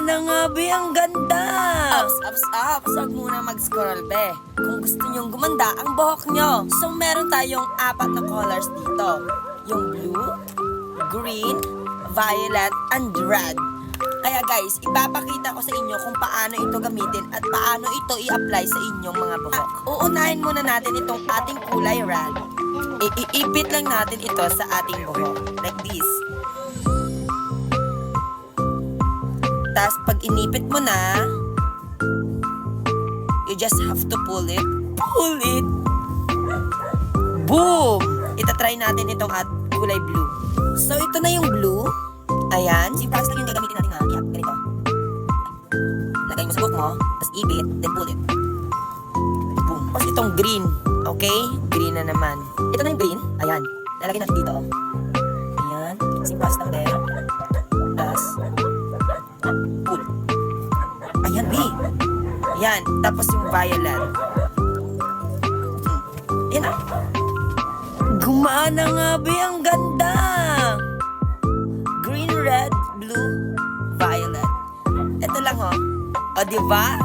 Gumana nga, be. Ang ganda. Ups. Huwag muna mag-scroll, be. Kung gusto nyong gumanda ang buhok nyo. So, meron tayong 4 na colors dito. Yung blue, green, violet, and red. Kaya guys, ipapakita ko sa inyo kung paano ito gamitin at paano ito i-apply sa inyong mga buhok. Uunahin muna natin itong ating kulay red. Iipit lang natin ito sa ating buhok. Like this. Tapos pag inipit mo na, you just have to pull it. Pull it! Boom! Itatry natin itong kulay blue. So ito na yung blue. Ayan. Simple lang yung gagamitin natin ha. Yeah, ganito. Lagay mo sa buhok mo, tapos ibit, then pull it. Boom. Tapos itong green. Okay? Green na naman. Ito na yung green. Ayan. Lalagay natin dito. Ayan. Simple lang din. Tapos, pull. Ayan, B. Ayan. Tapos yung violet. Ayan na. Gumana nga, be. Ang ganda. Green, red, blue, violet. Ito lang oh. O, diba?